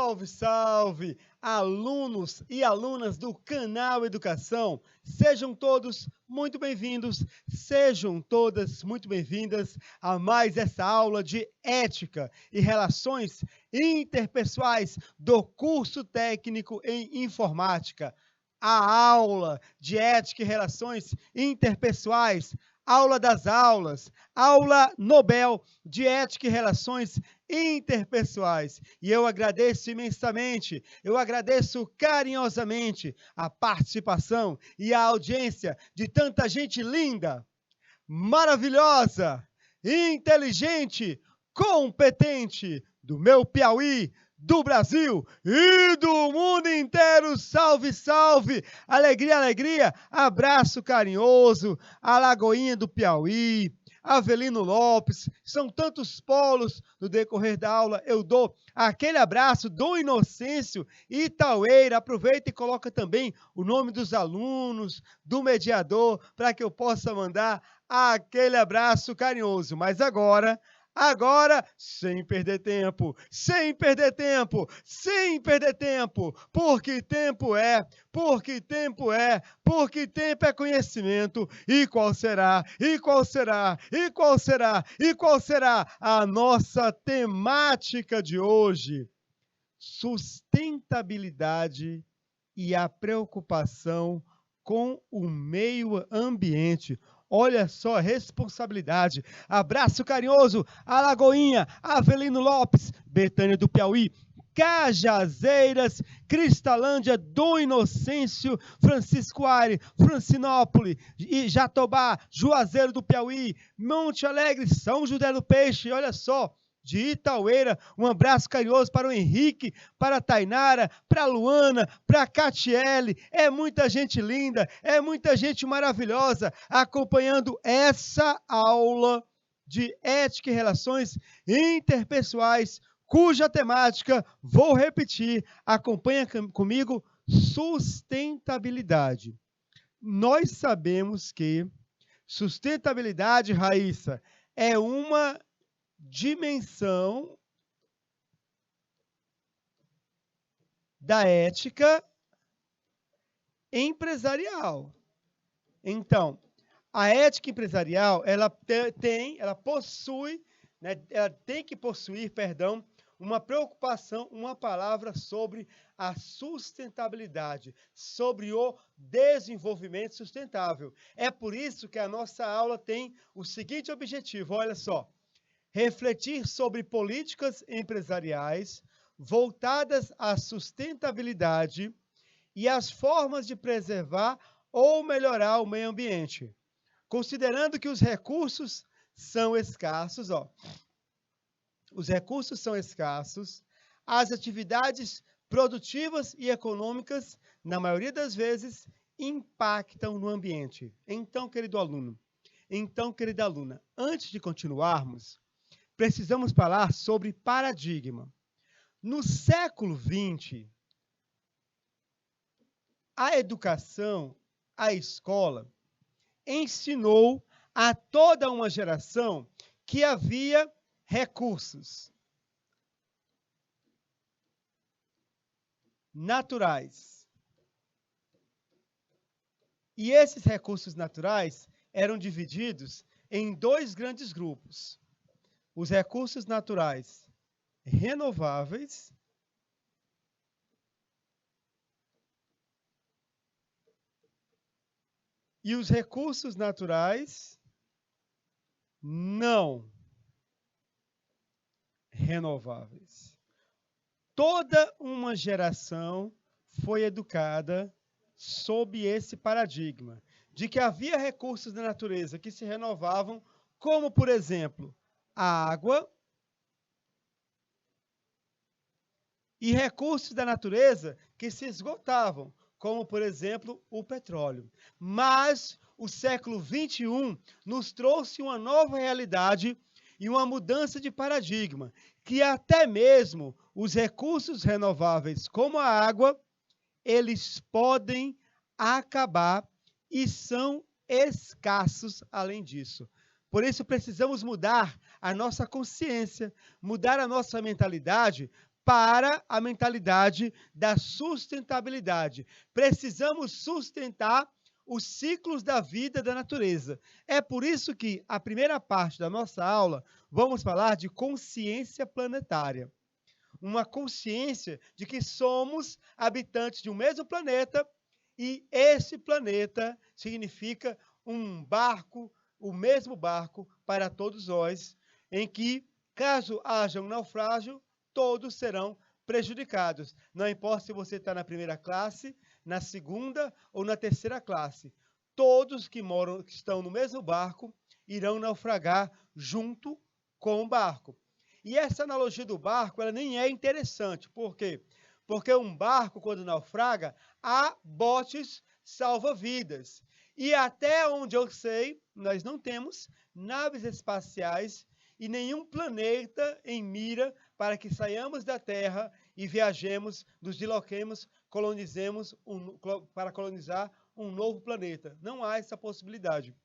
Salve, salve, alunos e alunas do canal Educação. Sejam todos muito bem-vindos, sejam todas muito bem-vindas a mais essa aula de Ética e Relações Interpessoais do curso técnico em Informática. A aula de Ética e Relações Interpessoais, aula das aulas, aula Nobel de Ética e Relações Interpessoais. E eu agradeço imensamente, eu agradeço carinhosamente a participação e a audiência de tanta gente linda, maravilhosa, inteligente, competente do meu Piauí, do Brasil e do mundo inteiro. Salve, salve! Alegria, alegria! Abraço carinhoso, Alagoinha do Piauí, Avelino Lopes, são tantos polos no decorrer da aula. Eu dou aquele abraço do Inocêncio Itaueira. Aproveita e coloca também o nome dos alunos, do mediador, para que eu possa mandar aquele abraço carinhoso. Mas agora, sem perder tempo, porque tempo é conhecimento. E qual será a nossa temática de hoje? Sustentabilidade e a preocupação com o meio ambiente. Olha só a responsabilidade. Abraço carinhoso, Alagoinha, Avelino Lopes, Betânia do Piauí, Cajazeiras, Cristalândia do Inocêncio, Francisco Aire, Francinópolis, Jatobá, Juazeiro do Piauí, Monte Alegre, São José do Peixe. Olha só, de Itaueira, um abraço carinhoso para o Henrique, para a Tainara, para a Luana, para a Catiele. É muita gente linda, é muita gente maravilhosa acompanhando essa aula de Ética e Relações Interpessoais, cuja temática, vou repetir, acompanha comigo, sustentabilidade. Nós sabemos que sustentabilidade, Raíssa, é uma dimensão da ética empresarial. Então, a ética empresarial, ela tem que possuir, uma preocupação, uma palavra sobre a sustentabilidade, sobre o desenvolvimento sustentável. É por isso que a nossa aula tem o seguinte objetivo, olha só: refletir sobre políticas empresariais voltadas à sustentabilidade e as formas de preservar ou melhorar o meio ambiente, considerando que os recursos são escassos, os recursos são escassos, as atividades produtivas e econômicas, na maioria das vezes, impactam no ambiente. Então, querido aluno, querida aluna, antes de continuarmos, precisamos falar sobre paradigma. No século XX, a educação, a escola, ensinou a toda uma geração que havia recursos naturais. E esses recursos naturais eram divididos em dois grandes grupos: os recursos naturais renováveis e os recursos naturais não renováveis. Toda uma geração foi educada sob esse paradigma de que havia recursos da natureza que se renovavam, como, por exemplo, a água, e recursos da natureza que se esgotavam, como, por exemplo, o petróleo. Mas o século XXI nos trouxe uma nova realidade e uma mudança de paradigma, que até mesmo os recursos renováveis, como a água, eles podem acabar e são escassos além disso. Por isso, precisamos mudar a nossa consciência, mudar a nossa mentalidade, para a mentalidade da sustentabilidade. Precisamos sustentar os ciclos da vida da natureza. É por isso que a primeira parte da nossa aula vamos falar de consciência planetária. Uma consciência de que somos habitantes de um mesmo planeta e esse planeta significa um barco, o mesmo barco para todos nós, em que, caso haja um naufrágio, todos serão prejudicados. Não importa se você está na primeira classe, na segunda ou na terceira classe. Todos que estão no mesmo barco irão naufragar junto com o barco. E essa analogia do barco, ela nem é interessante. Por quê? Porque um barco, quando naufraga, há botes salva-vidas. E até onde eu sei, nós não temos naves espaciais e nenhum planeta em mira para que saiamos da Terra e viajemos, nos desloquemos, para colonizar um novo planeta. Não há essa possibilidade.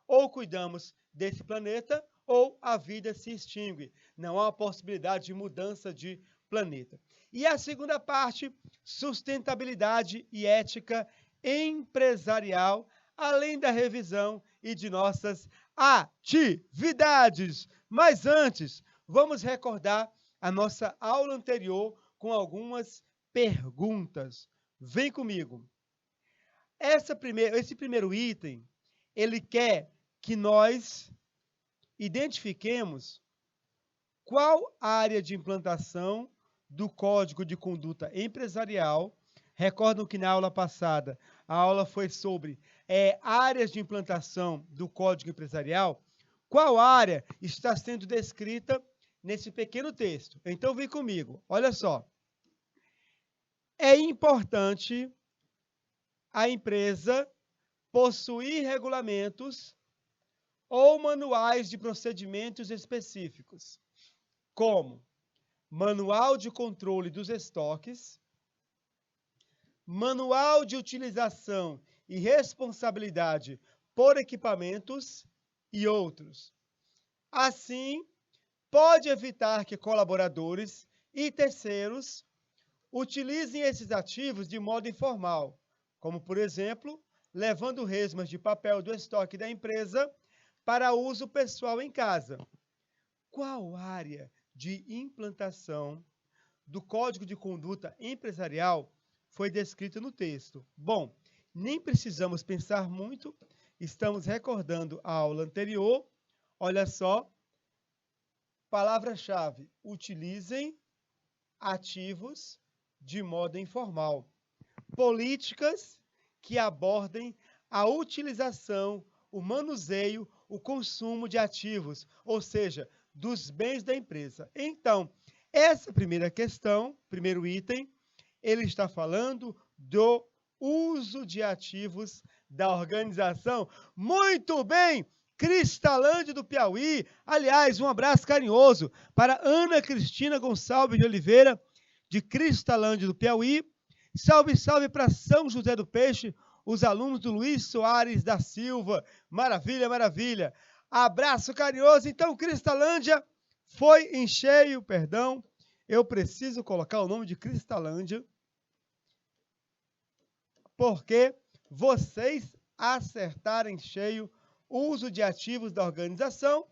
Ou cuidamos desse planeta, ou a vida se extingue. Não há possibilidade de mudança de planeta. E a segunda parte, sustentabilidade e ética empresarial, além da revisão e de nossas atividades. Mas antes, vamos recordar a nossa aula anterior com algumas perguntas. Vem comigo. Esse primeiro item, ele quer que nós identifiquemos qual área de implantação do Código de Conduta Empresarial. Recordam que na aula passada, a aula foi sobre áreas de implantação do Código Empresarial. Qual área está sendo descrita nesse pequeno texto? Então, vem comigo. Olha só. É importante a empresa possuir regulamentos ou manuais de procedimentos específicos, como Manual de Controle dos Estoques, Manual de Utilização e Responsabilidade por Equipamentos e outros. Assim, pode evitar que colaboradores e terceiros utilizem esses ativos de modo informal, como, por exemplo, levando resmas de papel do estoque da empresa para uso pessoal em casa. Qual área de implantação do Código de Conduta Empresarial foi descrita no texto? Bom, nem precisamos pensar muito, estamos recordando a aula anterior. Olha só, palavra-chave: utilizem ativos de modo informal. Políticas que abordem a utilização, o manuseio, o consumo de ativos, ou seja, dos bens da empresa. Então, essa primeira questão, primeiro item, ele está falando do uso de ativos da organização. Muito bem! Cristalândia do Piauí. Aliás, um abraço carinhoso para Ana Cristina Gonçalves de Oliveira, de Cristalândia do Piauí. Salve, salve para São José do Peixe, os alunos do Luiz Soares da Silva. Maravilha, maravilha. Abraço carinhoso. Então, Cristalândia foi em cheio, perdão. Eu preciso colocar o nome de Cristalândia, porque vocês acertaram em cheio o uso de ativos da organização.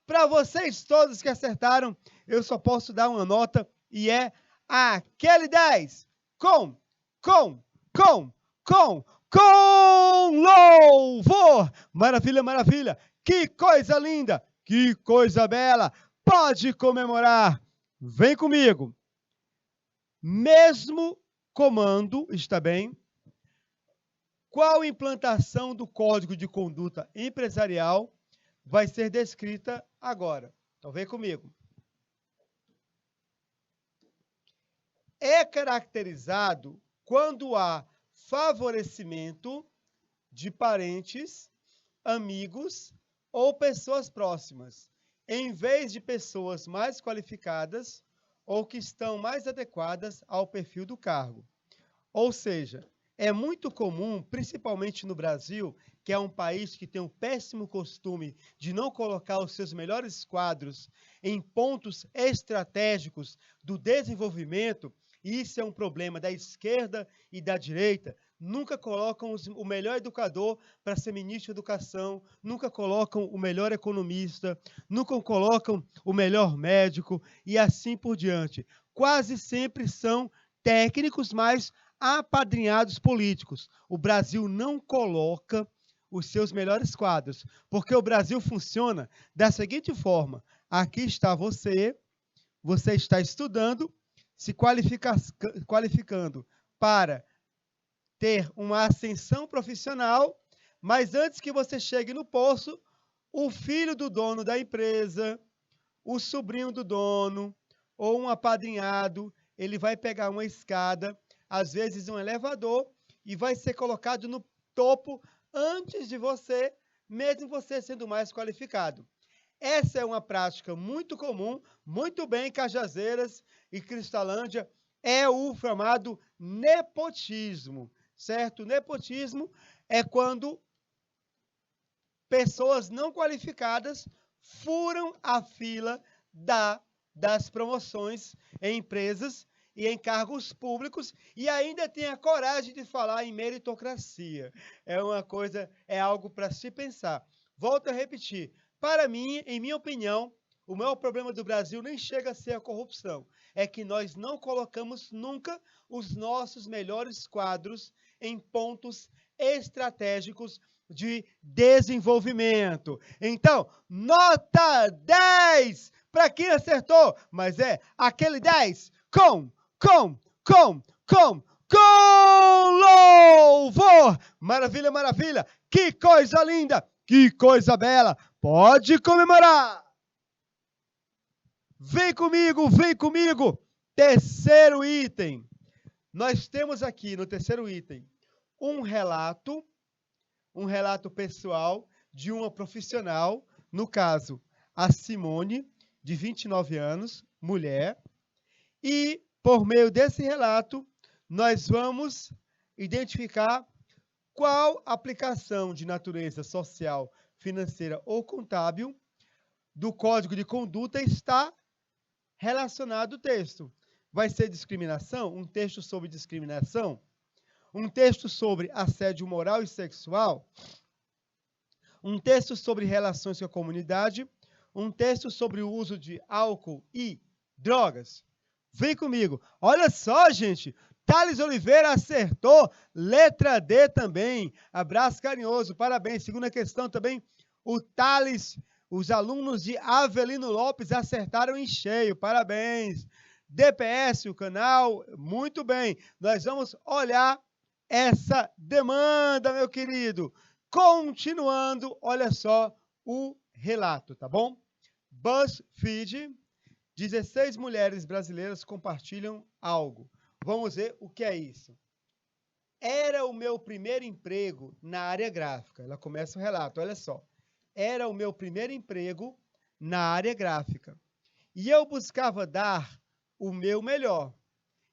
Para vocês todos que acertaram, eu só posso dar uma nota e é aquele 10 com louvor. Maravilha, maravilha. Que coisa linda, que coisa bela. Pode comemorar. Vem comigo. Mesmo comando, está bem? Qual implantação do Código de Conduta Empresarial vai ser descrita agora? Então, vem comigo. É caracterizado quando há favorecimento de parentes, amigos ou pessoas próximas, em vez de pessoas mais qualificadas ou que estão mais adequadas ao perfil do cargo. Ou seja, É muito comum, principalmente no Brasil, que é um país que tem um péssimo costume de não colocar os seus melhores quadros em pontos estratégicos do desenvolvimento, e isso é um problema da esquerda e da direita. Nunca colocam o melhor educador para ser ministro da Educação, nunca colocam o melhor economista, nunca colocam o melhor médico e assim por diante. Quase sempre são técnicos, mas apadrinhados políticos. O Brasil não coloca os seus melhores quadros, porque o Brasil funciona da seguinte forma: aqui está você, você está estudando, se qualificando para ter uma ascensão profissional, mas antes que você chegue no posto, o filho do dono da empresa, o sobrinho do dono ou um apadrinhado, ele vai pegar uma escada, às vezes um elevador, e vai ser colocado no topo antes de você, mesmo você sendo mais qualificado. Essa é uma prática muito comum, muito bem em Cajazeiras e Cristalândia, é o chamado nepotismo, certo? Nepotismo é quando pessoas não qualificadas furam a fila das promoções em empresas e em cargos públicos e ainda tem a coragem de falar em meritocracia. É uma coisa, é algo para se pensar. Volto a repetir, para mim, em minha opinião, o maior problema do Brasil nem chega a ser a corrupção, é que nós não colocamos nunca os nossos melhores quadros em pontos estratégicos de desenvolvimento. Então, nota 10 para quem acertou, mas é aquele 10 com louvor. Maravilha, maravilha. Que coisa linda, que coisa bela. Pode comemorar. Vem comigo. Terceiro item. Nós temos aqui no terceiro item um relato pessoal de uma profissional, no caso, a Simone, de 29 anos, mulher, e por meio desse relato, nós vamos identificar qual aplicação de natureza social, financeira ou contábil do Código de Conduta está relacionado ao texto. Vai ser discriminação? Um texto sobre discriminação? Um texto sobre assédio moral e sexual? Um texto sobre relações com a comunidade? Um texto sobre o uso de álcool e drogas? Vem comigo. Olha só, gente. Thales Oliveira acertou. Letra D também. Abraço carinhoso. Parabéns. Segunda questão também. O Thales, os alunos de Avelino Lopes acertaram em cheio. Parabéns. DPS, o canal. Muito bem. Nós vamos olhar essa demanda, meu querido. Continuando, olha só o relato, tá bom? BuzzFeed, 16 mulheres brasileiras compartilham algo. Vamos ver o que é isso. Era o meu primeiro emprego na área gráfica. Ela começa o relato, olha só. Era o meu primeiro emprego na área gráfica. E eu buscava dar o meu melhor.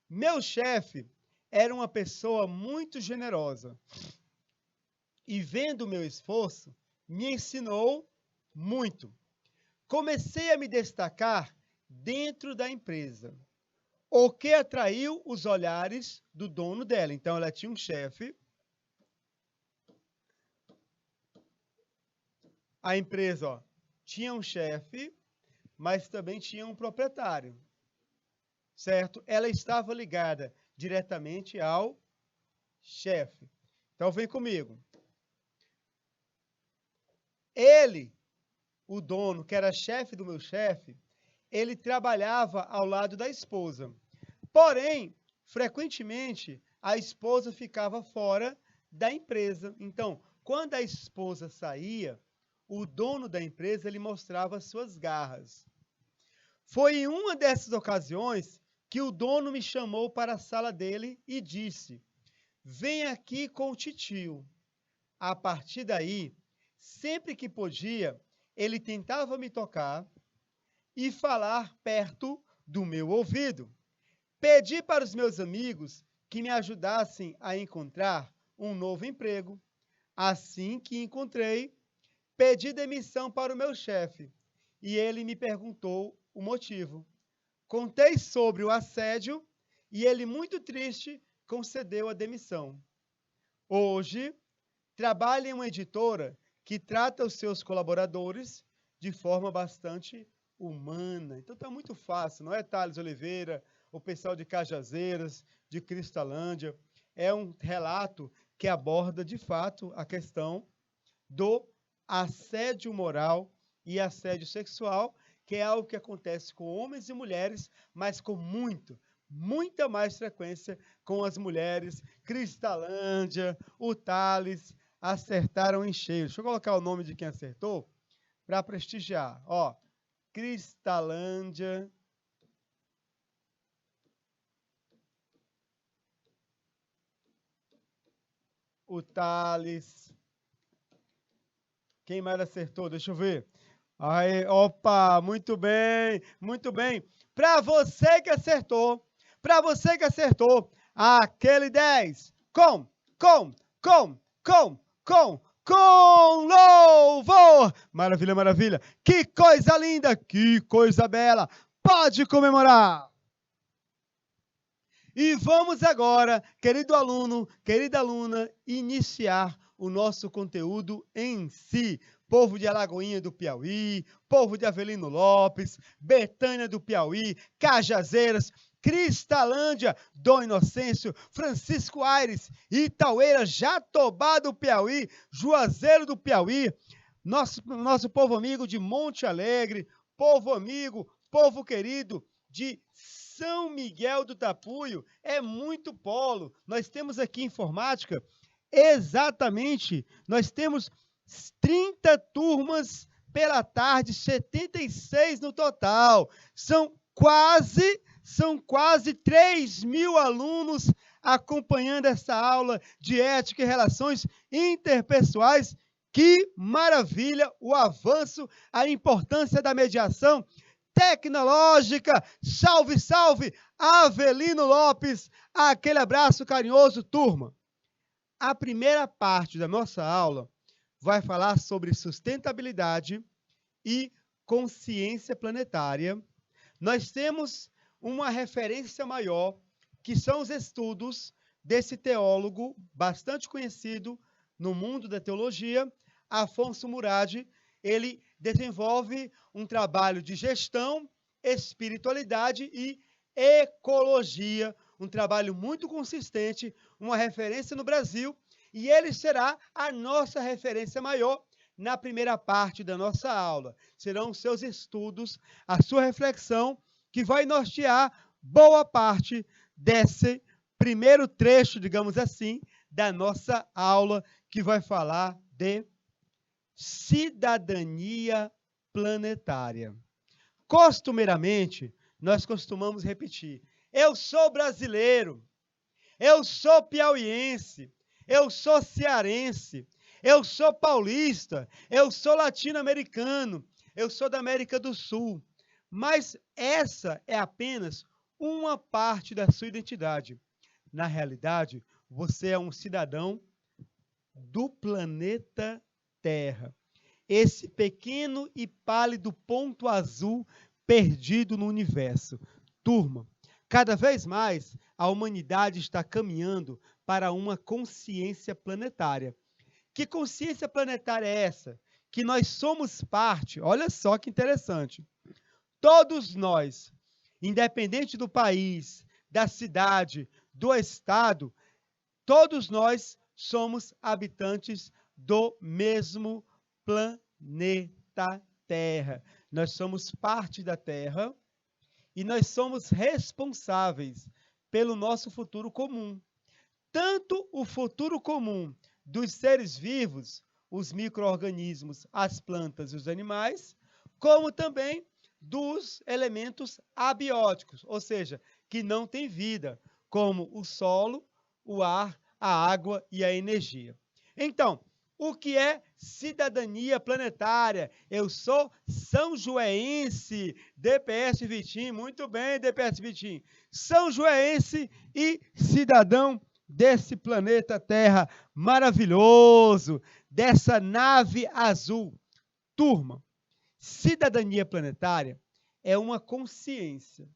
Meu chefe era uma pessoa muito generosa. E vendo o meu esforço, me ensinou muito. Comecei a me destacar dentro da empresa, o que atraiu os olhares do dono dela. Então, ela tinha um chefe. A empresa tinha um chefe, mas também tinha um proprietário, certo? Ela estava ligada diretamente ao chefe. Então, vem comigo. Ele, o dono, que era chefe do meu chefe, ele trabalhava ao lado da esposa. Porém, frequentemente, a esposa ficava fora da empresa. Então, quando a esposa saía, o dono da empresa ele mostrava suas garras. Foi em uma dessas ocasiões que o dono me chamou para a sala dele e disse: "Vem aqui com o titio." A partir daí, sempre que podia, ele tentava me tocar e falar perto do meu ouvido. Pedi para os meus amigos que me ajudassem a encontrar um novo emprego. Assim que encontrei, pedi demissão para o meu chefe e ele me perguntou o motivo. Contei sobre o assédio e ele, muito triste, concedeu a demissão. Hoje, trabalho em uma editora que trata os seus colaboradores de forma bastante humana. Então está muito fácil, não é, Thales Oliveira, o pessoal de Cajazeiras, de Cristalândia. É um relato que aborda, de fato, a questão do assédio moral e assédio sexual, que é algo que acontece com homens e mulheres, mas com muita mais frequência com as mulheres. Cristalândia, o Thales, acertaram em cheio. Deixa eu colocar o nome de quem acertou para prestigiar. Ó, Cristalândia. O Thales. Quem mais acertou? Deixa eu ver. Aí, opa, muito bem, muito bem. Para você que acertou, aquele 10, com louvor. Maravilha, maravilha. Que coisa linda, que coisa bela. Pode comemorar. E vamos agora, querido aluno, querida aluna, iniciar o nosso conteúdo em si. Povo de Alagoinha do Piauí, povo de Avelino Lopes, Betânia do Piauí, Cajazeiras, Cristalândia, Dom Inocêncio, Francisco Aires, Itaueira, Jatobá do Piauí, Juazeiro do Piauí, nosso povo amigo de Monte Alegre, povo amigo, povo querido de São Miguel do Tapuio. É muito polo. Nós temos aqui informática, exatamente, nós temos 30 turmas pela tarde, 76 no total. São quase 3.000 alunos acompanhando essa aula de ética e relações interpessoais. Que maravilha o avanço, a importância da mediação tecnológica. Salve, salve, Avelino Lopes. Aquele abraço carinhoso, turma. A primeira parte da nossa aula vai falar sobre sustentabilidade e consciência planetária. Nós temos uma referência maior, que são os estudos desse teólogo bastante conhecido no mundo da teologia, Afonso Murad. Ele desenvolve um trabalho de gestão, espiritualidade e ecologia, um trabalho muito consistente, uma referência no Brasil, e ele será a nossa referência maior na primeira parte da nossa aula. Serão os seus estudos, a sua reflexão, que vai nortear boa parte desse primeiro trecho, digamos assim, da nossa aula, que vai falar de cidadania planetária. Costumeiramente, nós costumamos repetir: eu sou brasileiro, eu sou piauiense, eu sou cearense, eu sou paulista, eu sou latino-americano, eu sou da América do Sul. Mas essa é apenas uma parte da sua identidade. Na realidade, você é um cidadão do planeta Terra. Esse pequeno e pálido ponto azul perdido no universo. Turma, cada vez mais a humanidade está caminhando para uma consciência planetária. Que consciência planetária é essa? Que nós somos parte, olha só que interessante. Todos nós, independente do país, da cidade, do estado, todos nós somos habitantes do mesmo planeta Terra. Nós somos parte da Terra e nós somos responsáveis pelo nosso futuro comum. Tanto o futuro comum dos seres vivos, os micro-organismos, as plantas e os animais, como também dos elementos abióticos, ou seja, que não têm vida, como o solo, o ar, a água e a energia. Então, O que é cidadania planetária? Eu sou são joéense, DPS Vitim, muito bem, DPS Vitim. São joéense e cidadão desse planeta Terra maravilhoso, dessa nave azul. Turma, cidadania planetária é uma consciência.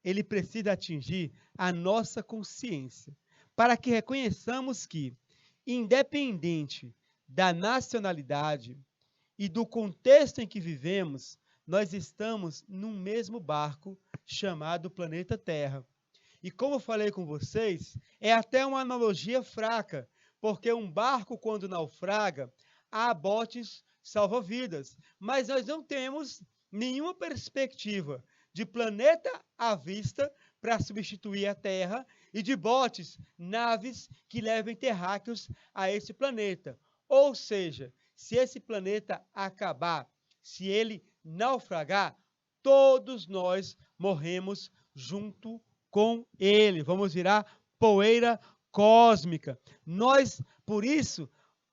Ele precisa atingir a nossa consciência, para que reconheçamos que, independente da nacionalidade e do contexto em que vivemos, nós estamos num mesmo barco chamado planeta Terra. E como eu falei com vocês, é até uma analogia fraca, porque um barco, quando naufraga, há botes salva-vidas, mas nós não temos nenhuma perspectiva de planeta à vista para substituir a Terra e de botes, naves que levem terráqueos a esse planeta. Ou seja, se esse planeta acabar, se ele naufragar, todos nós morremos junto com ele. Vamos virar poeira cósmica. Nós, por isso,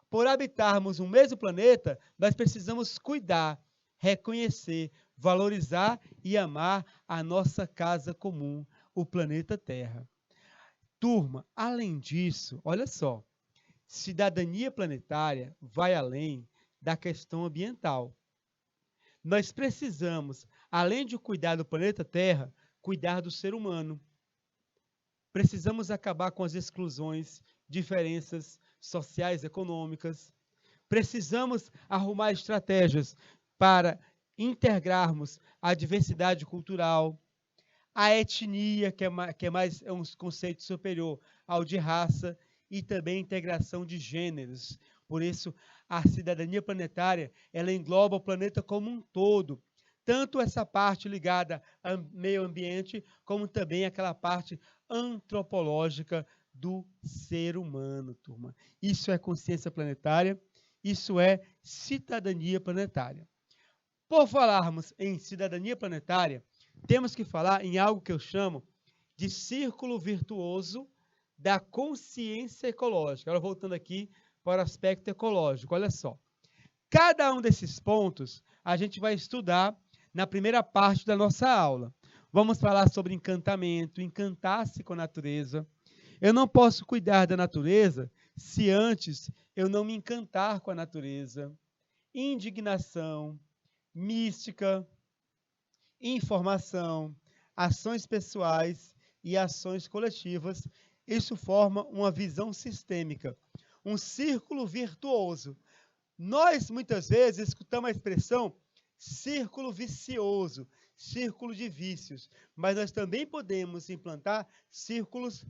por habitarmos o mesmo planeta, nós precisamos cuidar, reconhecer, valorizar e amar a nossa casa comum, o planeta Terra. Turma, além disso, olha só, cidadania planetária vai além da questão ambiental. Nós precisamos, além de cuidar do planeta Terra, cuidar do ser humano. Precisamos acabar com as exclusões, diferenças sociais, econômicas. Precisamos arrumar estratégias para integrarmos a diversidade cultural, a etnia, que é um conceito superior ao de raça, e também a integração de gêneros. Por isso, a cidadania planetária, ela engloba o planeta como um todo, tanto essa parte ligada ao meio ambiente, como também aquela parte antropológica do ser humano, turma. Isso é consciência planetária, isso é cidadania planetária. Por falarmos em cidadania planetária, temos que falar em algo que eu chamo de círculo virtuoso da consciência ecológica. Agora, voltando aqui para o aspecto ecológico, olha só. Cada um desses pontos a gente vai estudar na primeira parte da nossa aula. Vamos falar sobre encantamento, encantar-se com a natureza. Eu não posso cuidar da natureza se antes eu não me encantar com a natureza. Indignação, mística, informação, ações pessoais e ações coletivas. Isso forma uma visão sistêmica, um círculo virtuoso. Nós, muitas vezes, escutamos a expressão círculo vicioso, círculo de vícios, mas nós também podemos implantar círculos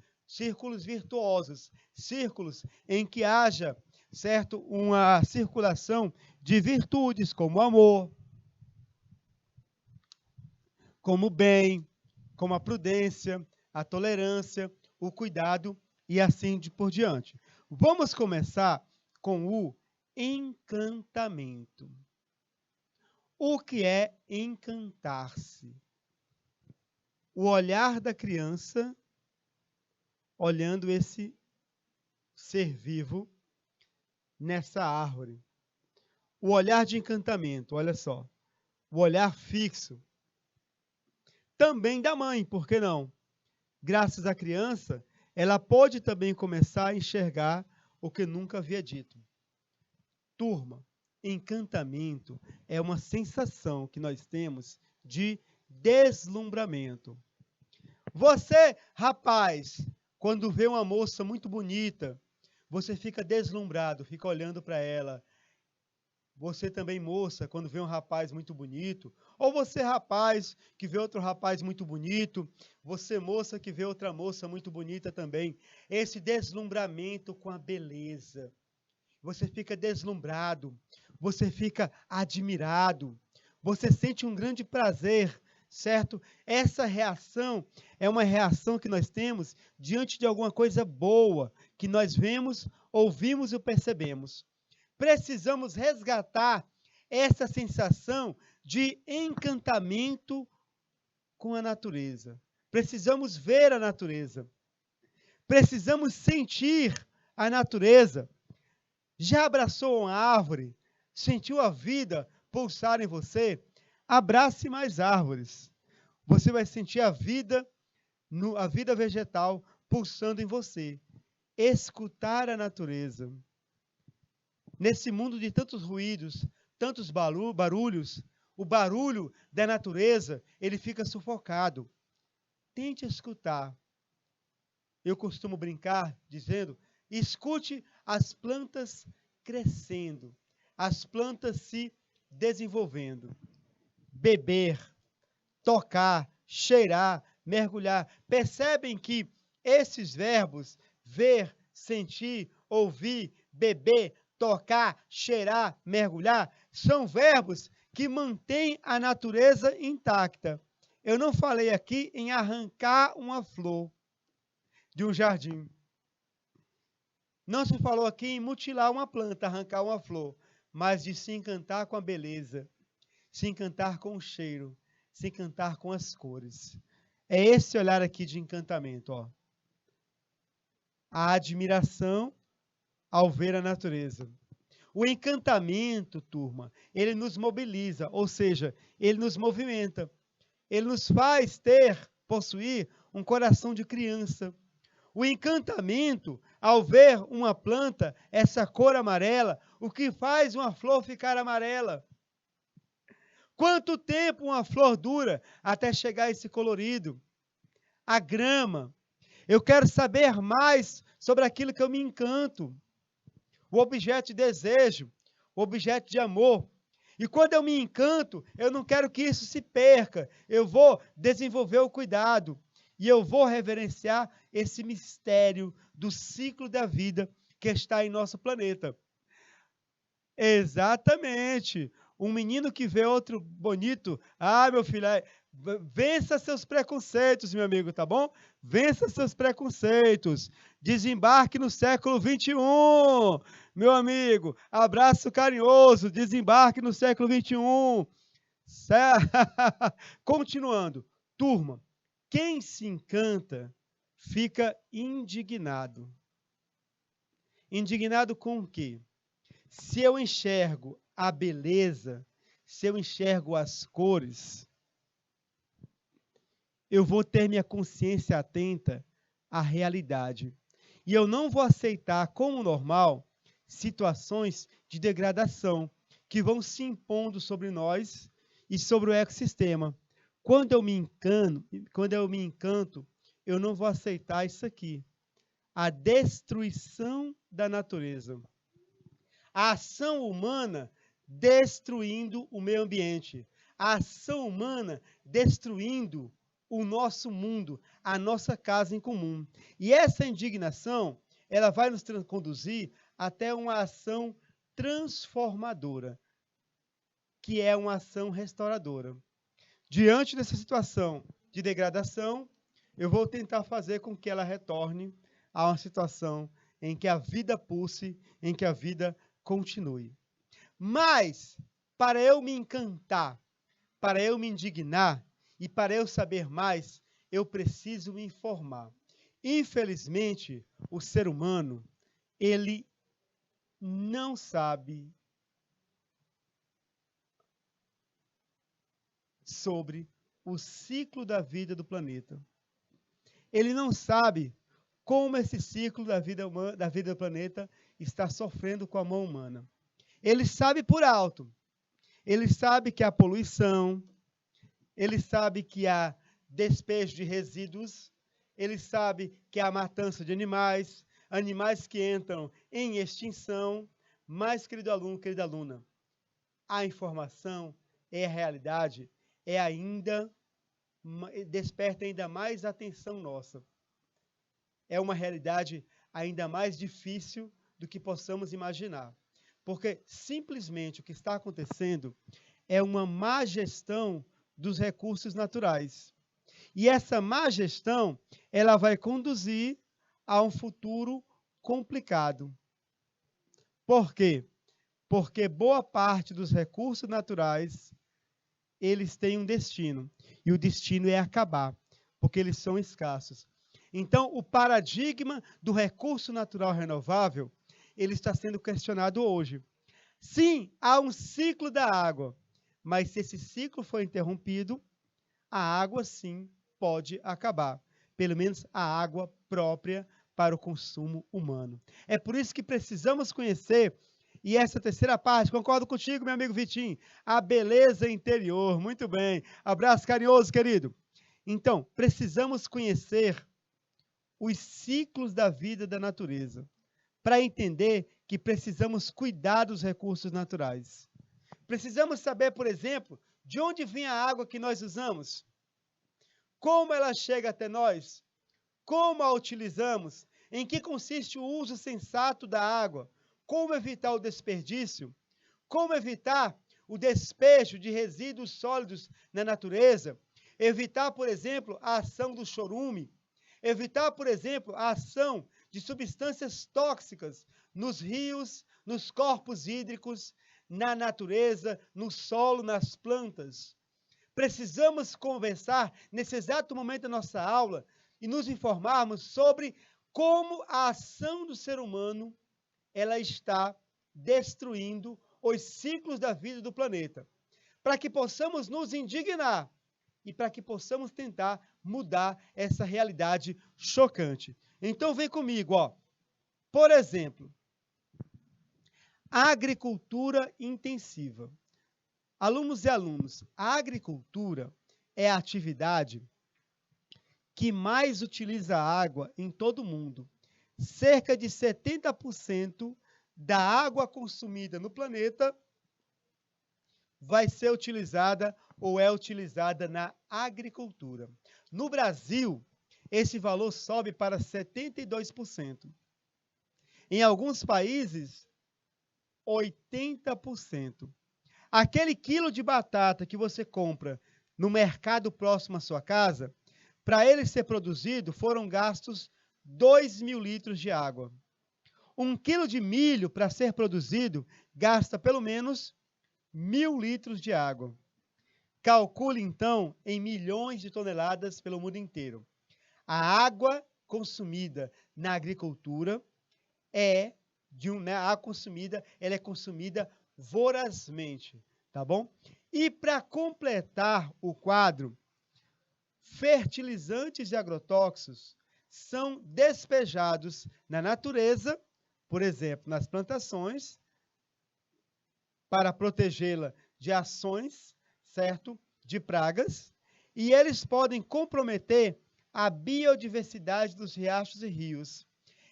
virtuosos, círculos em que haja, certo, uma circulação de virtudes como o amor, como o bem, como a prudência, a tolerância, o cuidado e assim por diante. Vamos começar com o encantamento. O que é encantar-se? O olhar da criança olhando esse ser vivo nessa árvore. O olhar de encantamento, olha só. O olhar fixo. Também da mãe, por que não? Graças à criança, ela pode também começar a enxergar o que nunca havia dito. Turma, encantamento é uma sensação que nós temos de deslumbramento. Você, rapaz, quando vê uma moça muito bonita, você fica deslumbrado, fica olhando para ela. Você também, moça, quando vê um rapaz muito bonito, ou você, rapaz, que vê outro rapaz muito bonito, você, moça, que vê outra moça muito bonita também, esse deslumbramento com a beleza. Você fica deslumbrado, você fica admirado, você sente um grande prazer, certo? Essa reação é uma reação que nós temos diante de alguma coisa boa que nós vemos, ouvimos e percebemos. Precisamos resgatar essa sensação de encantamento com a natureza. Precisamos ver a natureza. Precisamos sentir a natureza. Já abraçou uma árvore? Sentiu a vida pulsar em você? Abrace mais árvores. Você vai sentir a vida vegetal pulsando em você. Escutar a natureza. Nesse mundo de tantos ruídos, tantos barulhos, o barulho da natureza, ele fica sufocado. Tente escutar. Eu costumo brincar dizendo, escute as plantas crescendo, as plantas se desenvolvendo. Beber, tocar, cheirar, mergulhar. Percebem que esses verbos, ver, sentir, ouvir, beber, tocar, cheirar, mergulhar, são verbos que mantêm a natureza intacta. Eu não falei aqui em arrancar uma flor de um jardim. Não se falou aqui em mutilar uma planta, arrancar uma flor, mas de se encantar com a beleza, se encantar com o cheiro, se encantar com as cores. É esse olhar aqui de encantamento, ó. A admiração ao ver a natureza. O encantamento, turma, ele nos mobiliza, ou seja, ele nos movimenta. Ele nos faz possuir um coração de criança. O encantamento, ao ver uma planta, essa cor amarela, o que faz uma flor ficar amarela? Quanto tempo uma flor dura até chegar a esse colorido? A grama. Eu quero saber mais sobre aquilo que eu me encanto. O objeto de desejo, o objeto de amor. E quando eu me encanto, eu não quero que isso se perca. Eu vou desenvolver o cuidado. E eu vou reverenciar esse mistério do ciclo da vida que está em nosso planeta. Exatamente. Um menino que vê outro bonito, meu filho, vença seus preconceitos, meu amigo, tá bom? Vença seus preconceitos. Desembarque no século 21, meu amigo. Abraço carinhoso, desembarque no século 21. Continuando. Turma, quem se encanta fica indignado. Indignado com o quê? Se eu enxergo a beleza, se eu enxergo as cores, eu vou ter minha consciência atenta à realidade. E eu não vou aceitar como normal situações de degradação que vão se impondo sobre nós e sobre o ecossistema. Quando eu me encanto, eu não vou aceitar isso aqui. A destruição da natureza. A ação humana destruindo o meio ambiente. A ação humana destruindo o nosso mundo, a nossa casa em comum. E essa indignação, ela vai nos conduzir até uma ação transformadora, que é uma ação restauradora. Diante dessa situação de degradação, eu vou tentar fazer com que ela retorne a uma situação em que a vida pulse, em que a vida continue. Mas, para eu me encantar, para eu me indignar e para eu saber mais, eu preciso me informar. Infelizmente, o ser humano, ele não sabe sobre o ciclo da vida do planeta. Ele não sabe como esse ciclo da vida do planeta está sofrendo com a mão humana. Ele sabe por alto. Ele sabe que há poluição, ele sabe que há despejo de resíduos, ele sabe que há matança de animais, animais que entram em extinção. Mas, querido aluno, querida aluna, a informação é a realidade, desperta ainda mais a atenção nossa. É uma realidade ainda mais difícil do que possamos imaginar. Porque simplesmente o que está acontecendo é uma má gestão dos recursos naturais. E essa má gestão, ela vai conduzir a um futuro complicado. Por quê? Porque boa parte dos recursos naturais, eles têm um destino. E o destino é acabar, porque eles são escassos. Então, o paradigma do recurso natural renovável, ele está sendo questionado hoje. Sim, há um ciclo da água, mas se esse ciclo for interrompido, a água sim pode acabar. Pelo menos a água própria para o consumo humano. É por isso que precisamos conhecer, e essa terceira parte, concordo contigo, meu amigo Vitinho, a beleza interior. Muito bem. Abraço carinhoso, querido. Então, precisamos conhecer os ciclos da vida da natureza, para entender que precisamos cuidar dos recursos naturais. Precisamos saber, por exemplo, de onde vem a água que nós usamos, como ela chega até nós, como a utilizamos, em que consiste o uso sensato da água, como evitar o desperdício, como evitar o despejo de resíduos sólidos na natureza, evitar, por exemplo, a ação do chorume, evitar, por exemplo, a ação de substâncias tóxicas nos rios, nos corpos hídricos, na natureza, no solo, nas plantas. Precisamos conversar nesse exato momento da nossa aula e nos informarmos sobre como a ação do ser humano ela está destruindo os ciclos da vida do planeta, para que possamos nos indignar e para que possamos tentar mudar essa realidade chocante. Então vem comigo, ó. Por exemplo, agricultura intensiva. Alunos e alunos, a agricultura é a atividade que mais utiliza água em todo o mundo. Cerca de 70% da água consumida no planeta vai ser utilizada ou é utilizada na agricultura. No Brasil, esse valor sobe para 72%. Em alguns países, 80%. Aquele quilo de batata que você compra no mercado próximo à sua casa, para ele ser produzido, foram gastos 2.000 litros de água. 1 quilo de milho, para ser produzido, gasta pelo menos 1.000 litros de água. Calcule, então, em milhões de toneladas pelo mundo inteiro. A água consumida na agricultura ela é consumida vorazmente, tá bom? E para completar o quadro, fertilizantes e agrotóxicos são despejados na natureza, por exemplo, nas plantações, para protegê-la de ações, certo? De pragas, e eles podem comprometer a biodiversidade dos riachos e rios.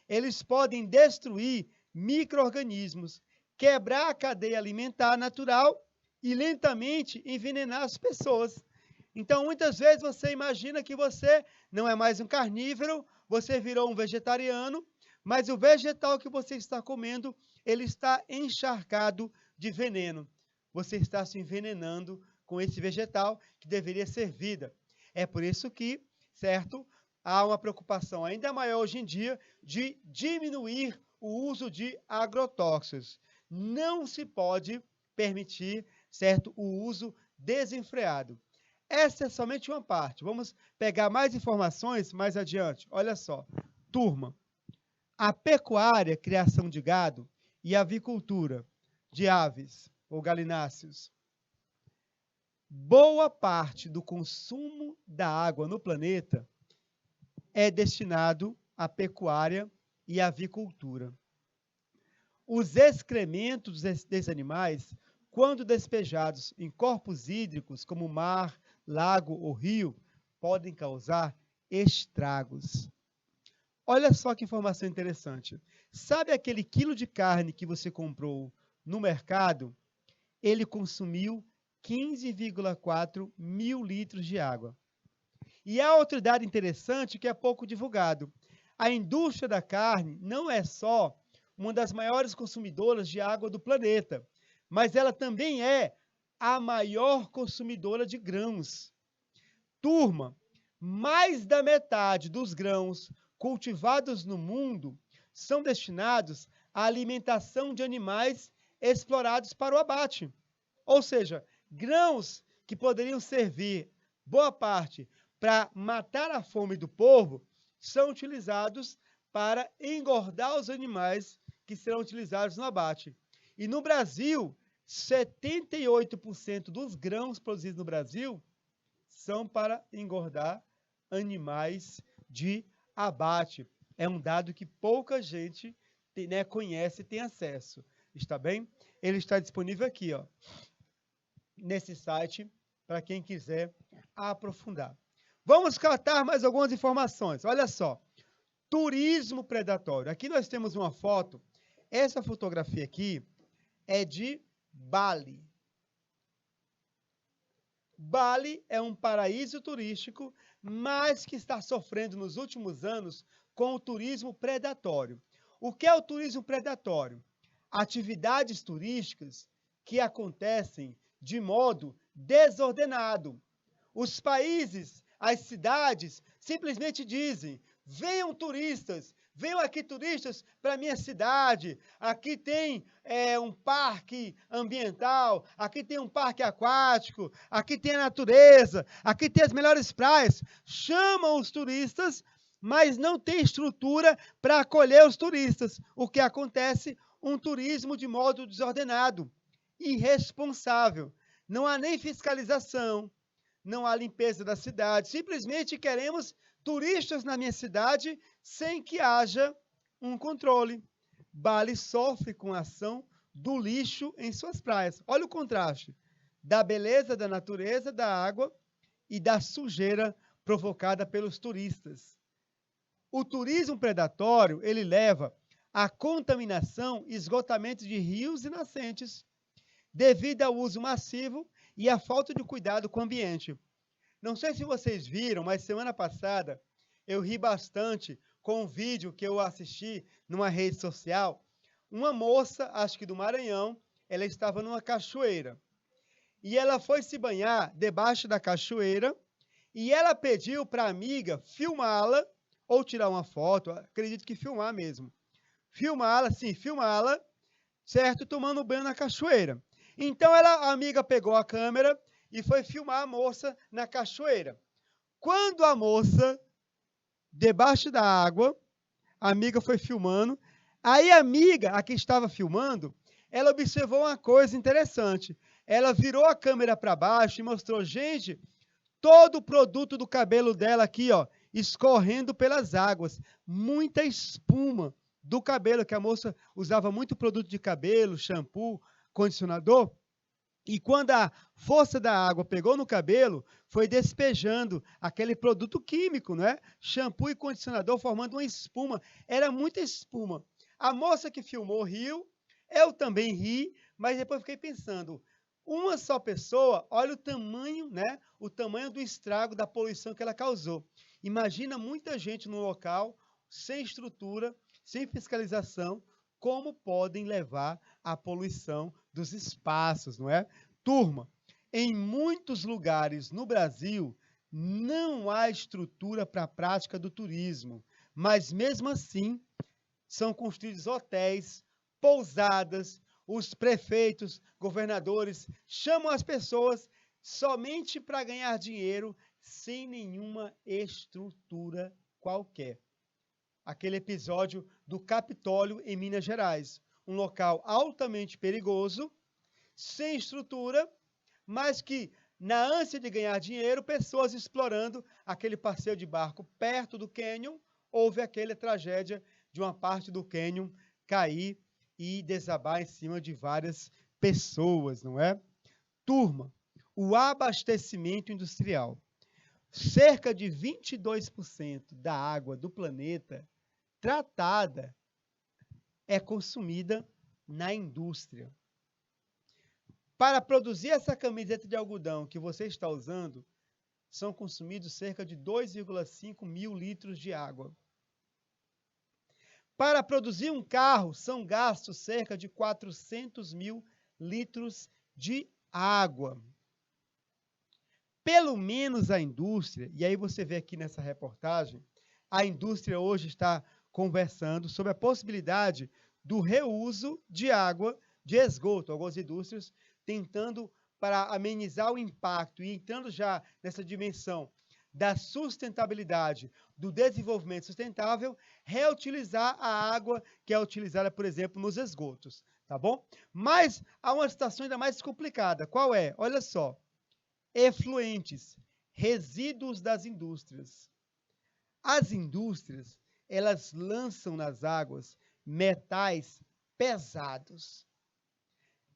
Eles podem destruir micro-organismos, quebrar a cadeia alimentar natural e lentamente envenenar as pessoas. Então, muitas vezes você imagina que você não é mais um carnívoro, você virou um vegetariano, mas o vegetal que você está comendo, ele está encharcado de veneno. Você está se envenenando com esse vegetal que deveria ser vida. É por isso que, certo, há uma preocupação ainda maior hoje em dia de diminuir o uso de agrotóxicos. Não se pode permitir, certo, o uso desenfreado. Essa é somente uma parte. Vamos pegar mais informações mais adiante. Olha só. Turma, a pecuária, criação de gado, e a avicultura de aves ou galináceos. Boa parte do consumo da água no planeta é destinado à pecuária e à avicultura. Os excrementos desses animais, quando despejados em corpos hídricos, como mar, lago ou rio, podem causar estragos. Olha só que informação interessante. Sabe aquele quilo de carne que você comprou no mercado? Ele consumiu 15,4 mil litros de água. E há outro dado interessante que é pouco divulgado. A indústria da carne não é só uma das maiores consumidoras de água do planeta, mas ela também é a maior consumidora de grãos. Turma, mais da metade dos grãos cultivados no mundo são destinados à alimentação de animais explorados para o abate. Ou seja, grãos que poderiam servir, boa parte, para matar a fome do povo, são utilizados para engordar os animais que serão utilizados no abate. E no Brasil, 78% dos grãos produzidos no Brasil são para engordar animais de abate. É um dado que pouca gente conhece e tem acesso. Está bem? Ele está disponível aqui, ó, nesse site, para quem quiser aprofundar. Vamos catar mais algumas informações. Olha só. Turismo predatório. Aqui nós temos uma foto. Essa fotografia aqui é de Bali. Bali é um paraíso turístico, mas que está sofrendo nos últimos anos com o turismo predatório. O que é o turismo predatório? Atividades turísticas que acontecem de modo desordenado. Os países, as cidades, simplesmente dizem: venham turistas, venham aqui turistas para a minha cidade, aqui tem um parque ambiental, aqui tem um parque aquático, aqui tem a natureza, aqui tem as melhores praias. Chamam os turistas, mas não tem estrutura para acolher os turistas. O que acontece? Um turismo de modo desordenado, irresponsável. Não há nem fiscalização, não há limpeza da cidade. Simplesmente queremos turistas na minha cidade sem que haja um controle. Bali sofre com a ação do lixo em suas praias. Olha o contraste da beleza da natureza, da água e da sujeira provocada pelos turistas. O turismo predatório, ele leva à contaminação e esgotamento de rios e nascentes, devido ao uso massivo e à falta de cuidado com o ambiente. Não sei se vocês viram, mas semana passada eu ri bastante com um vídeo que eu assisti numa rede social. Uma moça, acho que do Maranhão, ela estava numa cachoeira. E ela foi se banhar debaixo da cachoeira e ela pediu para a amiga filmá-la ou tirar uma foto, acredito que filmar mesmo. Filmá-la, sim, filmá-la, certo? Tomando banho na cachoeira. Então a amiga pegou a câmera e foi filmar a moça na cachoeira. Quando a moça, debaixo da água, a amiga foi filmando, aí a amiga, a que estava filmando, ela observou uma coisa interessante. Ela virou a câmera para baixo e mostrou, gente, todo o produto do cabelo dela aqui, ó, escorrendo pelas águas. Muita espuma do cabelo, que a moça usava muito produto de cabelo, shampoo, condicionador. E quando a força da água pegou no cabelo, foi despejando aquele produto químico, né? Shampoo e condicionador formando uma espuma. Era muita espuma. A moça que filmou riu, eu também ri, mas depois fiquei pensando, uma só pessoa, olha o tamanho, né? O tamanho do estrago da poluição que ela causou. Imagina muita gente no local, sem estrutura, sem fiscalização, como podem levar à poluição dos espaços, não é? Turma, em muitos lugares no Brasil, não há estrutura para a prática do turismo, mas mesmo assim, são construídos hotéis, pousadas, os prefeitos, governadores chamam as pessoas somente para ganhar dinheiro, sem nenhuma estrutura qualquer. Aquele episódio do Capitólio em Minas Gerais, um local altamente perigoso, sem estrutura, mas que, na ânsia de ganhar dinheiro, pessoas explorando aquele passeio de barco perto do cânion, houve aquela tragédia de uma parte do cânion cair e desabar em cima de várias pessoas, não é? Turma, o abastecimento industrial. Cerca de 22% da água do planeta tratada é consumida na indústria. Para produzir essa camiseta de algodão que você está usando, são consumidos cerca de 2,5 mil litros de água. Para produzir um carro, são gastos cerca de 400 mil litros de água. Pelo menos a indústria, e aí você vê aqui nessa reportagem, a indústria hoje está conversando sobre a possibilidade do reuso de água de esgoto. Algumas indústrias tentando para amenizar o impacto e entrando já nessa dimensão da sustentabilidade, do desenvolvimento sustentável, reutilizar a água que é utilizada, por exemplo, nos esgotos, tá bom? Mas há uma situação ainda mais complicada. Qual é? Olha só. Efluentes, resíduos das indústrias. As indústrias, elas lançam nas águas metais pesados.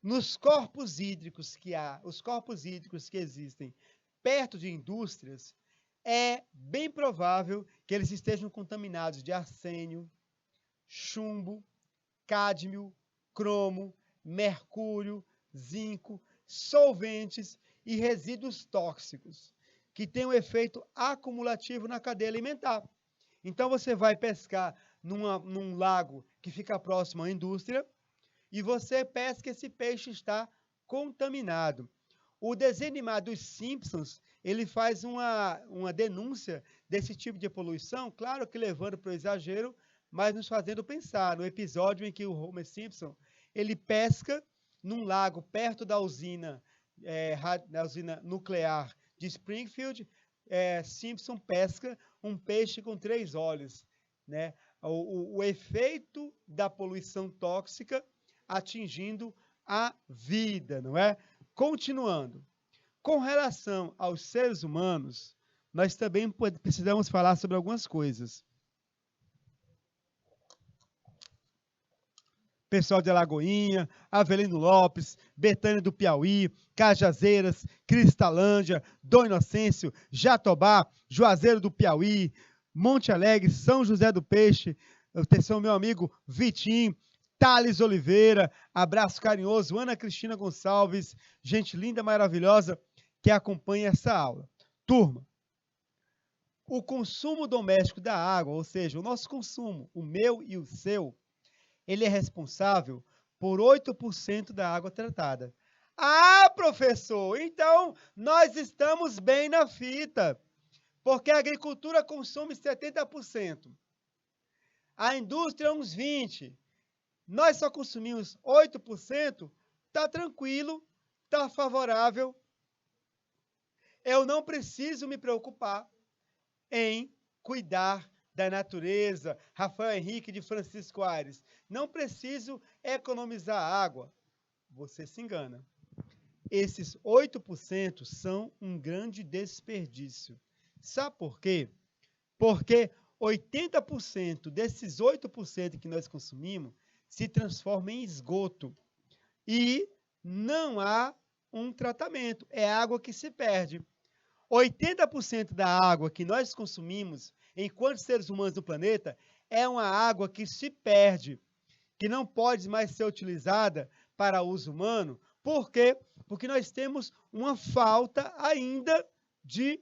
Nos corpos hídricos que há, os corpos hídricos que existem perto de indústrias, é bem provável que eles estejam contaminados de arsênio, chumbo, cádmio, cromo, mercúrio, zinco, solventes e resíduos tóxicos, que têm um efeito acumulativo na cadeia alimentar. Então, você vai pescar num lago que fica próximo à indústria e você pesca, esse peixe está contaminado. O desenho animado dos Simpsons, ele faz uma denúncia desse tipo de poluição, claro que levando para o exagero, mas nos fazendo pensar no episódio em que o Homer Simpson, ele pesca num lago perto da usina nuclear de Springfield. Simpson pesca um peixe com 3 olhos, né? O efeito da poluição tóxica atingindo a vida, não é? Continuando, com relação aos seres humanos, nós também precisamos falar sobre algumas coisas. Pessoal de Alagoinha, Avelino Lopes, Betânia do Piauí, Cajazeiras, Cristalândia, Dom Inocêncio, Jatobá, Juazeiro do Piauí, Monte Alegre, São José do Peixe, atenção, meu amigo Vitim, Thales Oliveira, abraço carinhoso, Ana Cristina Gonçalves, gente linda, maravilhosa, que acompanha essa aula. Turma, o consumo doméstico da água, ou seja, o nosso consumo, o meu e o seu, ele é responsável por 8% da água tratada. Ah, professor, então nós estamos bem na fita, porque a agricultura consome 70%, a indústria uns 20%, nós só consumimos 8%, está tranquilo, está favorável. Eu não preciso me preocupar em cuidar da natureza. Rafael Henrique de Francisco Aires. Não preciso economizar água. Você se engana. Esses 8% são um grande desperdício. Sabe por quê? Porque 80% desses 8% que nós consumimos se transforma em esgoto. E não há um tratamento. É água que se perde. 80% da água que nós consumimos, enquanto seres humanos do planeta, é uma água que se perde, que não pode mais ser utilizada para uso humano. Por quê? Porque nós temos uma falta ainda de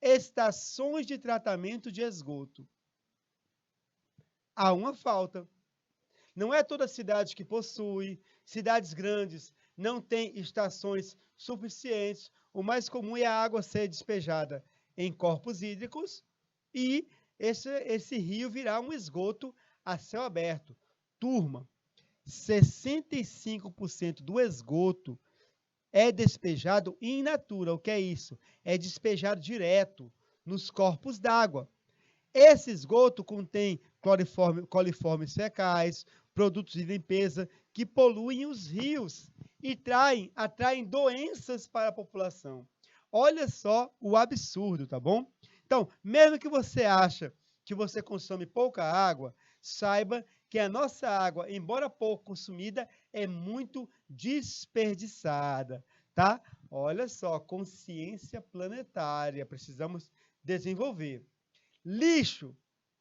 estações de tratamento de esgoto. Há uma falta. Não é toda cidade que possui, cidades grandes não têm estações suficientes. O mais comum é a água ser despejada em corpos hídricos e esse rio virar um esgoto a céu aberto. Turma, 65% do esgoto é despejado in natura. O que é isso? É despejado direto nos corpos d'água. Esse esgoto contém coliformes fecais, produtos de limpeza que poluem os rios e atraem doenças para a população. Olha só o absurdo, tá bom? Então, mesmo que você ache que você consome pouca água, saiba que a nossa água, embora pouco consumida, é muito desperdiçada, tá? Olha só, consciência planetária, precisamos desenvolver. Lixo,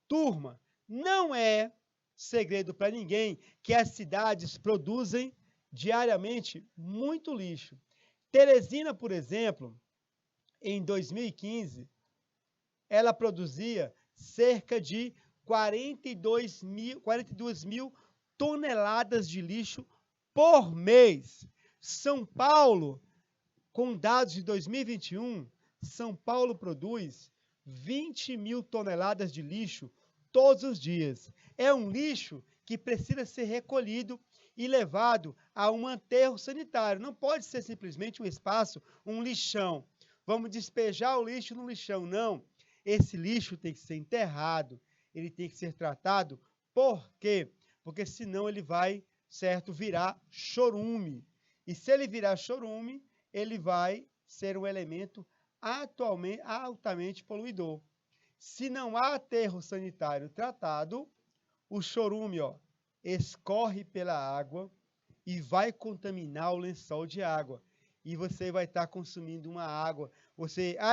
turma, não é segredo para ninguém que as cidades produzem diariamente muito lixo. Teresina, por exemplo, em 2015, ela produzia cerca de 42 mil toneladas de lixo por mês. São Paulo, com dados de 2021, São Paulo produz 20 mil toneladas de lixo todos os dias. É um lixo que precisa ser recolhido e levado a um aterro sanitário. Não pode ser simplesmente um espaço, um lixão. vamos despejar o lixo no lixão. Não, esse lixo tem que ser enterrado, ele tem que ser tratado. Por quê? Porque senão ele vai, certo, virar chorume. E se ele virar chorume, ele vai ser um elemento altamente poluidor. Se não há aterro sanitário tratado, o chorume, escorre pela água e vai contaminar o lençol de água. E você vai estar consumindo uma água.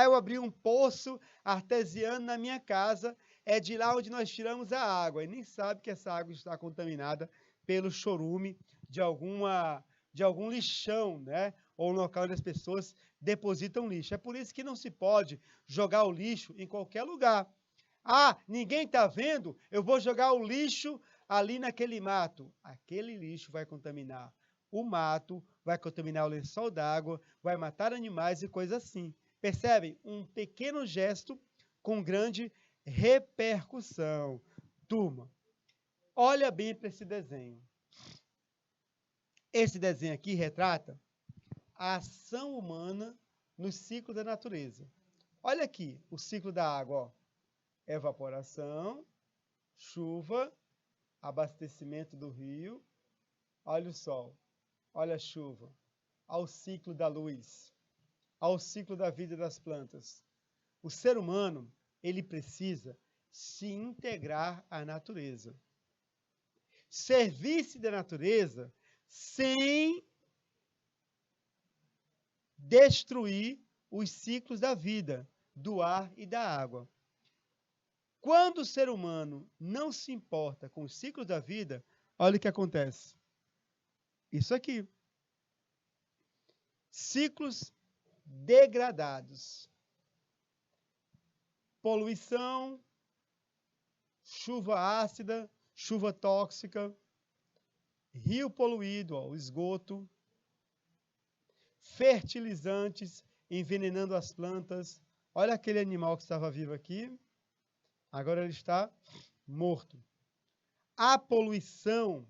Eu abri um poço artesiano na minha casa, é de lá onde nós tiramos a água. E nem sabe que essa água está contaminada pelo chorume de algum lixão, né? Ou um local onde as pessoas depositam lixo. É por isso que não se pode jogar o lixo em qualquer lugar. Ninguém está vendo? Eu vou jogar o lixo ali naquele mato. Aquele lixo vai contaminar o mato, vai contaminar o lençol d'água, vai matar animais e coisas assim. Percebem? Um pequeno gesto com grande repercussão. Turma, olha bem para esse desenho. Esse desenho aqui retrata a ação humana no ciclo da natureza. Olha aqui o ciclo da água. Evaporação, chuva, abastecimento do rio. Olha o sol, olha a chuva, ao ciclo da luz, ao ciclo da vida das plantas. O ser humano, ele precisa se integrar à natureza. Servir-se da natureza sem destruir os ciclos da vida, do ar e da água. Quando o ser humano não se importa com os ciclos da vida, olha o que acontece. Isso aqui. Ciclos degradados. Poluição, chuva ácida, chuva tóxica, rio poluído, o esgoto, fertilizantes envenenando as plantas. Olha aquele animal que estava vivo aqui. Agora ele está morto. A poluição,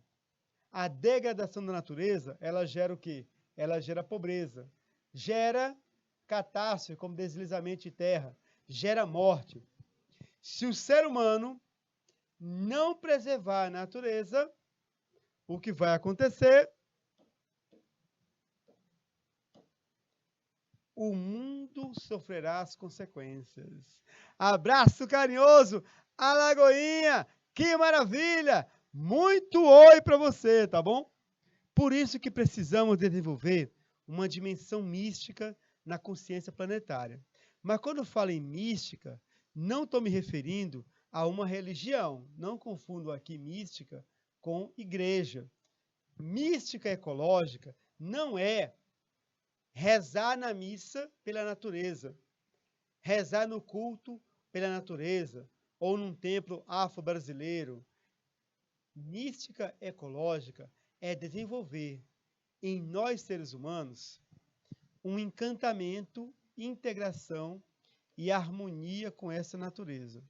a degradação da natureza, ela gera o quê? Ela gera pobreza. Gera catástrofe, como deslizamento de terra. Gera morte. Se o ser humano não preservar a natureza, o que vai acontecer? O mundo sofrerá as consequências. Abraço carinhoso, Alagoinha, que maravilha! Muito oi para você, tá bom? Por isso que precisamos desenvolver uma dimensão mística na consciência planetária. Mas quando eu falo em mística, não estou me referindo a uma religião. Não confundo aqui mística com igreja. Mística ecológica não é rezar na missa pela natureza, rezar no culto pela natureza, ou num templo afro-brasileiro. Mística ecológica é desenvolver em nós, seres humanos, um encantamento, integração e harmonia com essa natureza.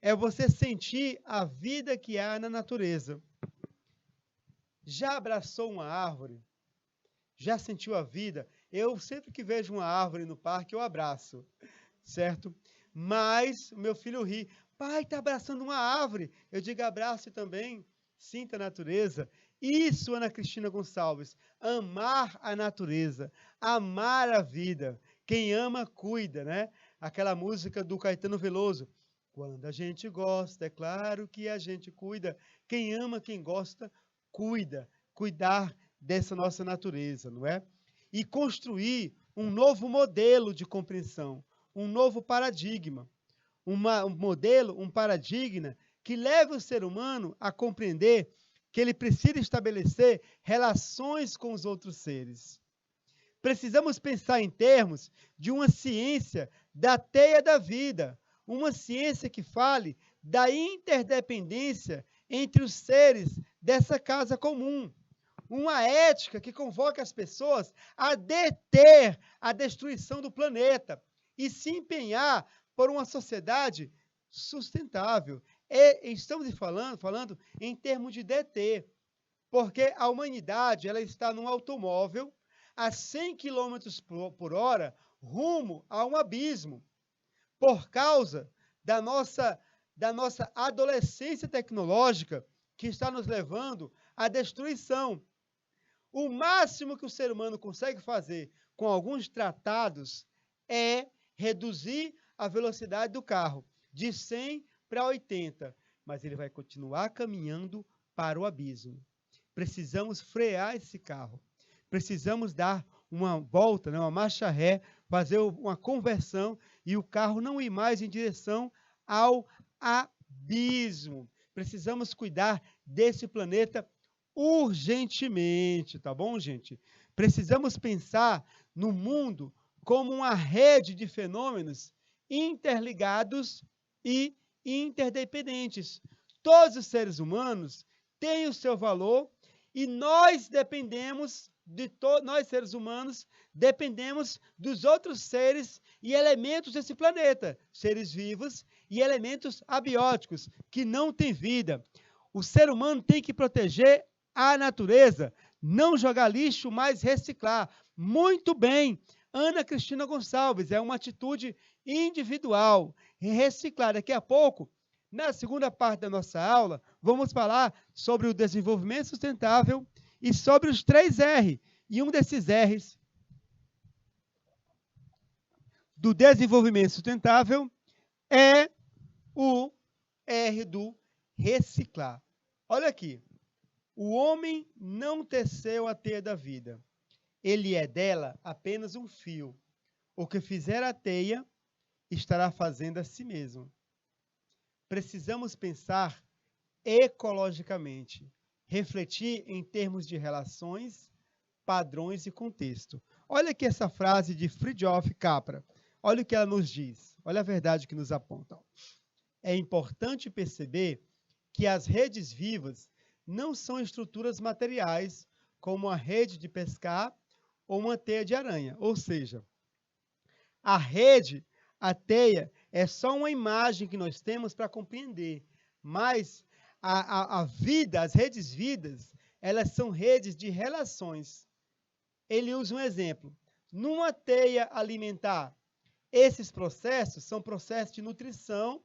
É você sentir a vida que há na natureza. Já abraçou uma árvore? Já sentiu a vida? Eu sempre que vejo uma árvore no parque, eu abraço, certo? Mas o meu filho ri. Pai, está abraçando uma árvore. Eu digo, abrace também, sinta a natureza. Isso, Ana Cristina Gonçalves, amar a natureza, amar a vida. Quem ama, cuida, né? Aquela música do Caetano Veloso. Quando a gente gosta, é claro que a gente cuida. Quem ama, quem gosta, cuida. Cuidar dessa nossa natureza, não é? E construir um novo modelo de compreensão, um novo paradigma, um modelo, um paradigma que leve o ser humano a compreender que ele precisa estabelecer relações com os outros seres. Precisamos pensar em termos de uma ciência da teia da vida, uma ciência que fale da interdependência entre os seres dessa casa comum. Uma ética que convoca as pessoas a deter a destruição do planeta e se empenhar por uma sociedade sustentável. Estamos falando em termos de deter, porque a humanidade ela está num automóvel, a 100 km por hora rumo a um abismo, por causa da nossa adolescência tecnológica que está nos levando à destruição. O máximo que o ser humano consegue fazer com alguns tratados é reduzir a velocidade do carro de 100 para 80, mas ele vai continuar caminhando para o abismo. Precisamos frear esse carro. Precisamos dar uma volta, né, uma marcha ré, fazer uma conversão e o carro não ir mais em direção ao abismo. Precisamos cuidar desse planeta urgentemente, tá bom, gente? Precisamos pensar no mundo como uma rede de fenômenos interligados e interdependentes. Todos os seres humanos têm o seu valor e nós seres humanos, dependemos dos outros seres e elementos desse planeta, seres vivos e elementos abióticos, que não têm vida. O ser humano tem que proteger a natureza, não jogar lixo, mas reciclar. Muito bem, Ana Cristina Gonçalves, é uma atitude individual, reciclar. Daqui a pouco, na segunda parte da nossa aula, vamos falar sobre o desenvolvimento sustentável e sobre os 3 R. E um desses R's do desenvolvimento sustentável é o R do reciclar. Olha aqui. O homem não teceu a teia da vida. Ele é dela apenas um fio. O que fizer a teia, estará fazendo a si mesmo. Precisamos pensar ecologicamente, refletir em termos de relações, padrões e contexto. Olha aqui essa frase de Fritjof Capra. Olha o que ela nos diz. Olha a verdade que nos aponta. É importante perceber que as redes vivas não são estruturas materiais, como uma rede de pescar ou uma teia de aranha. Ou seja, a rede, a teia, é só uma imagem que nós temos para compreender. Mas a vida, as redes vivas, elas são redes de relações. Ele usa um exemplo. Numa teia alimentar, esses processos são processos de nutrição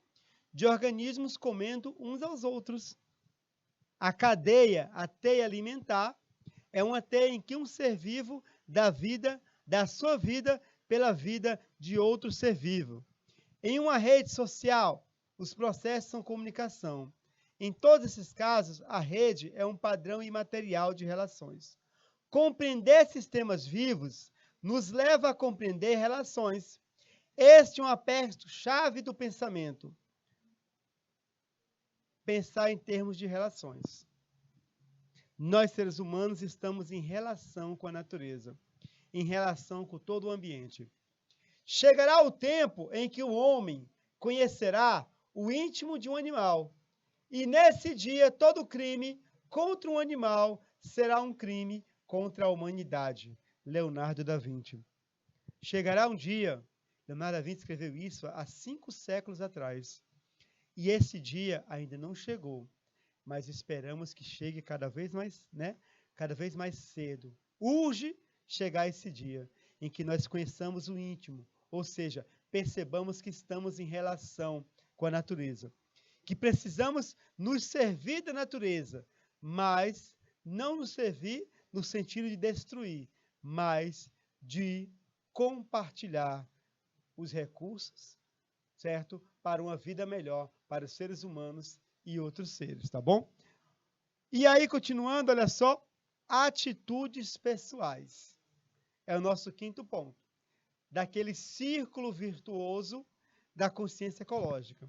de organismos comendo uns aos outros. A cadeia, a teia alimentar, é uma teia em que um ser vivo dá sua vida pela vida de outro ser vivo. Em uma rede social, os processos são comunicação. Em todos esses casos, a rede é um padrão imaterial de relações. Compreender sistemas vivos nos leva a compreender relações. Este é um aspecto-chave do pensamento. Pensar em termos de relações. Nós, seres humanos, estamos em relação com a natureza, em relação com todo o ambiente. Chegará o tempo em que o homem conhecerá o íntimo de um animal, e nesse dia todo crime contra um animal será um crime contra a humanidade. Leonardo da Vinci. Chegará um dia, Leonardo da Vinci escreveu isso há 5 séculos atrás, e esse dia ainda não chegou, mas esperamos que chegue cada vez mais cedo. Urge chegar esse dia em que nós conheçamos o íntimo, ou seja, percebamos que estamos em relação com a natureza, que precisamos nos servir da natureza, mas não nos servir no sentido de destruir, mas de compartilhar os recursos, certo? Para uma vida melhor, para os seres humanos e outros seres, tá bom? E aí, continuando, olha só, atitudes pessoais. É o nosso 5º ponto, daquele círculo virtuoso da consciência ecológica.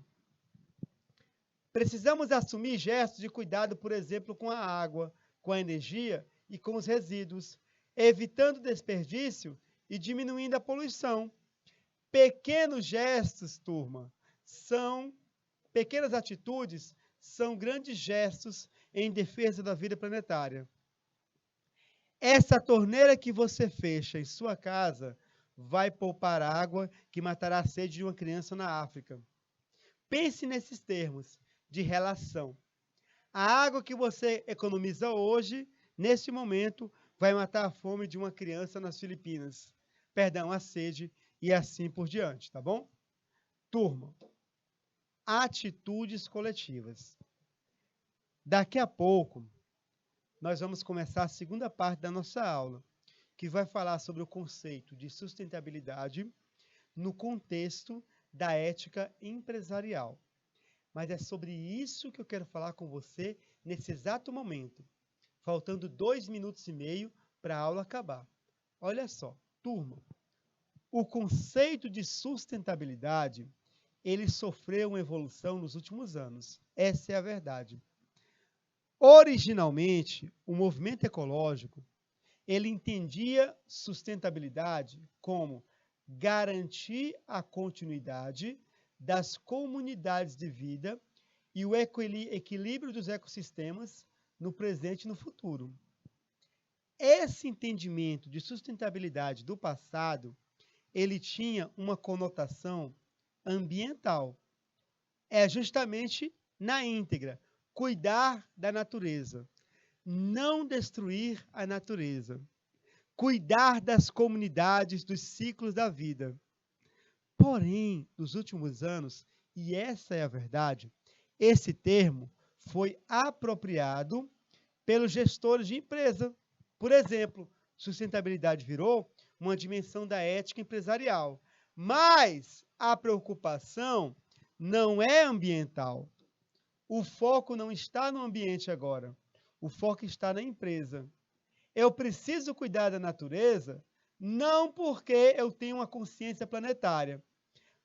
Precisamos assumir gestos de cuidado, por exemplo, com a água, com a energia e com os resíduos, evitando desperdício e diminuindo a poluição. Pequenos gestos, turma, pequenas atitudes são grandes gestos em defesa da vida planetária. Essa torneira que você fecha em sua casa vai poupar água que matará a sede de uma criança na África. Pense nesses termos de relação. A água que você economiza hoje, nesse momento, vai matar a fome de uma criança nas Filipinas. Perdão, a sede e assim por diante, tá bom? Turma, atitudes coletivas. Daqui a pouco, nós vamos começar a segunda parte da nossa aula, que vai falar sobre o conceito de sustentabilidade no contexto da ética empresarial. Mas é sobre isso que eu quero falar com você nesse exato momento, faltando 2 minutos e meio para a aula acabar. Olha só, turma, o conceito de sustentabilidade, ele sofreu uma evolução nos últimos anos. Essa é a verdade. Originalmente, o movimento ecológico, ele entendia sustentabilidade como garantir a continuidade das comunidades de vida e o equilíbrio dos ecossistemas no presente e no futuro. Esse entendimento de sustentabilidade do passado, ele tinha uma conotação ambiental. É justamente na íntegra, cuidar da natureza, não destruir a natureza, cuidar das comunidades, dos ciclos da vida. Porém, nos últimos anos, e essa é a verdade, esse termo foi apropriado pelos gestores de empresa. Por exemplo, sustentabilidade virou uma dimensão da ética empresarial. Mas a preocupação não é ambiental. O foco não está no ambiente agora. O foco está na empresa. Eu preciso cuidar da natureza não porque eu tenho uma consciência planetária,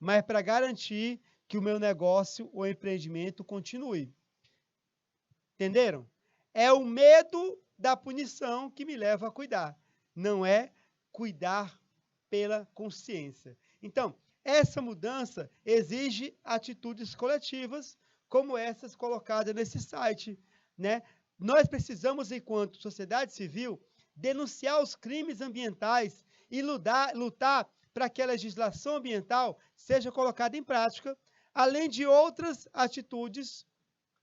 mas para garantir que o meu negócio ou empreendimento continue. Entenderam? É o medo da punição que me leva a cuidar, não é cuidar pela consciência. Então, essa mudança exige atitudes coletivas, como essas colocadas nesse site, né? Nós precisamos, enquanto sociedade civil, denunciar os crimes ambientais e lutar para que a legislação ambiental seja colocada em prática, além de outras atitudes,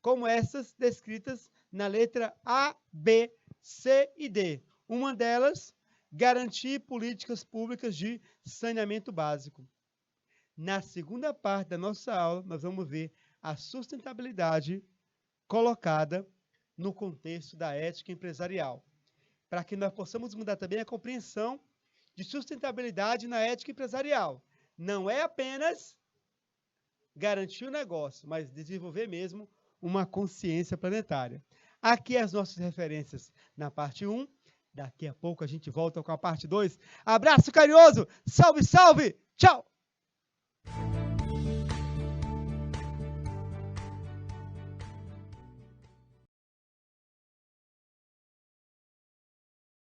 como essas descritas na letra A, B, C e D. Uma delas, garantir políticas públicas de saneamento básico. Na segunda parte da nossa aula, nós vamos ver a sustentabilidade colocada no contexto da ética empresarial, para que nós possamos mudar também a compreensão de sustentabilidade na ética empresarial. Não é apenas garantir o negócio, mas desenvolver mesmo uma consciência planetária. Aqui as nossas referências na parte 1. Daqui a pouco a gente volta com a parte 2. Abraço carinhoso! Salve, salve! Tchau!